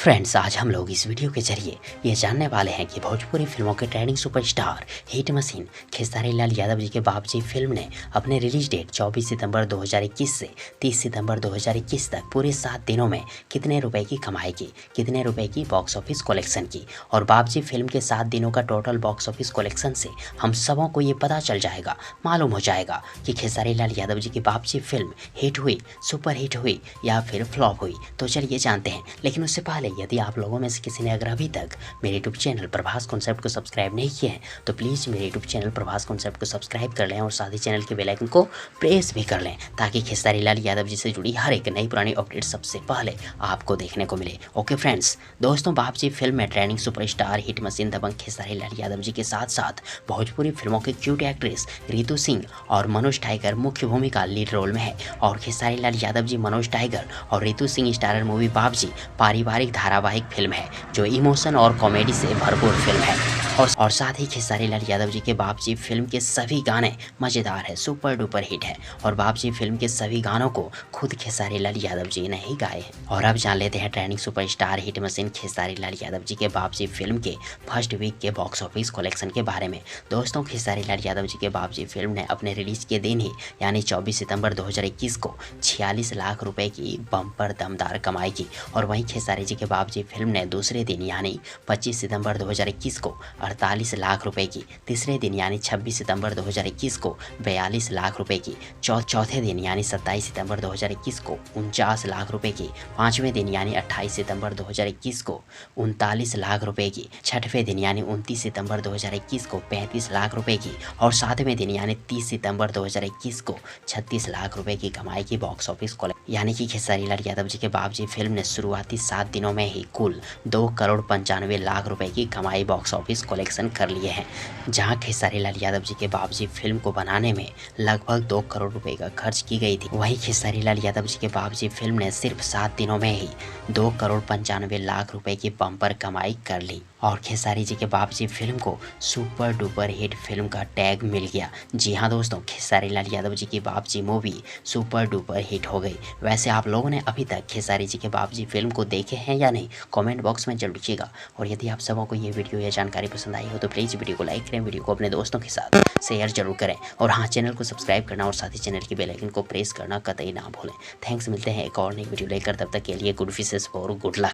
Friends, आज हम लोग इस वीडियो के जरिए ये जानने वाले हैं कि भोजपुरी फिल्मों के trending superstar hit machine Khesari Lal Yadav ji के बाबूजी फिल्म ने अपने रिलीज डेट 24 सितंबर 2021 से 30 सितंबर 2021 तक पूरे 7 दिनों में कितने रुपए की कमाई की, कितने रुपए की बॉक्स ऑफिस कलेक्शन की। और बाबूजी फिल्म के 7 दिनों का टोटल बॉक्स ऑफिस कलेक्शन से हम सबों को ये पता चल जाएगा, मालूम हो जाएगा कि खेसारी लाल यादव जी की बाबूजी फिल्म हिट हुई, सुपर हिट हुई या फिर फ्लॉप हुई। तो चलिए जानते हैं। लेकिन उससे पहले यदि आप लोगों में से किसी ने अगर अभी तक मेरे यूट्यूब चैनल प्रभास कॉन्सेप्ट को सब्सक्राइब नहीं किया है तो प्लीज़ मेरे यूट्यूब चैनल प्रभास कॉन्सेप्ट को सब्सक्राइब कर लें और साथ ही चैनल के बेल आइकन को प्रेस भी कर लें ताकि खेसारी लाल यादव जी से जुड़ी हर एक नई पुरानी अपडेट सबसे पहले आपको देखने को मिले। ओके फ्रेंड्स, दोस्तों बाबूजी फिल्म में ट्रेंडिंग सुपरस्टार हिट मशीन दबंग खेसारी लाल यादव जी के साथ साथ भोजपुरी फिल्मों के क्यूट एक्ट्रेस रितु सिंह और मनोज टाइगर मुख्य भूमिका लीड रोल में है। और खेसारी लाल यादव जी, मनोज टाइगर और रितु सिंह स्टारर मूवी बाबूजी पारिवारिक धारावाहिक फिल्म है जो इमोशन और कॉमेडी से भरपूर फिल्म है। और साथ ही खेसारी लाल यादव जी के बाबूजी फिल्म के सभी गाने मज़ेदार है, सुपर डुपर हिट है। और बाबूजी फिल्म के सभी गानों को खुद खेसारी लाल यादव जी ने ही गाए हैं। और अब जान लेते हैं trending superstar hit machine Khesari Lal Yadav ji के बाबूजी फिल्म के फर्स्ट वीक के बॉक्स ऑफिस कलेक्शन के बारे में। दोस्तों, खेसारी लाल यादव जी के बाबूजी फिल्म ने अपने रिलीज के दिन ही यानी 24 सितंबर 2021 को 46 लाख रुपए की बम्पर दमदार कमाई की। और वहीं खेसारी जी के बाबूजी फिल्म ने दूसरे दिन यानी 25 सितंबर 2021 को 48 लाख रुपए की, तीसरे दिन यानी 26 सितंबर 2021 को 42 लाख रुपए की, चौथे दिन यानी 27 सितंबर 2021 को 49 लाख रुपए की, पाँचवें दिन यानी 28 सितंबर 2021 को 39 लाख रुपए की, छठवें दिन यानी 29 सितंबर 2021 को 35 लाख रुपए की और सातवें दिन यानी 30 सितंबर 2021 को 36 लाख रुपए की कमाई की बॉक्स ऑफिस यानी कि खेसारी लाल यादव जी के बाबूजी फिल्म ने शुरुआती 7 दिनों में ही कुल 2 करोड़ 95 लाख रुपए की कमाई बॉक्स ऑफिस कलेक्शन कर लिए हैं। जहां खेसारी लाल यादव जी के बाबूजी फिल्म को बनाने में लगभग 2 करोड़ रुपए का खर्च की गई थी, वहीं खेसारी लाल यादव जी के बाबूजी फिल्म ने सिर्फ 7 दिनों में ही 2 करोड़ 95 लाख रुपए की बम्पर कमाई कर ली। और खेसारी जी के बाबूजी फिल्म को सुपर डुपर हिट फिल्म का टैग मिल गया। जी हाँ दोस्तों, खेसारी लाल यादव जी की बाबूजी मूवी सुपर डुपर हिट हो गई। वैसे आप लोगों ने अभी तक खेसारी जी के बाबूजी फिल्म को देखे हैं या नहीं, कमेंट बॉक्स में जरूर लिखिएगा। और यदि आप सबों को ये वीडियो या जानकारी पसंद आई हो तो प्लीज़ वीडियो को लाइक करें, वीडियो को अपने दोस्तों के साथ शेयर जरूर करें। और हाँ, चैनल को सब्सक्राइब करना और साथ ही चैनल की बेल आइकन को प्रेस करना कतई ना भूलें। थैंक्स, मिलते हैं एक और नई वीडियो लेकर, तब तक के लिए गुड विशेस और गुड लक।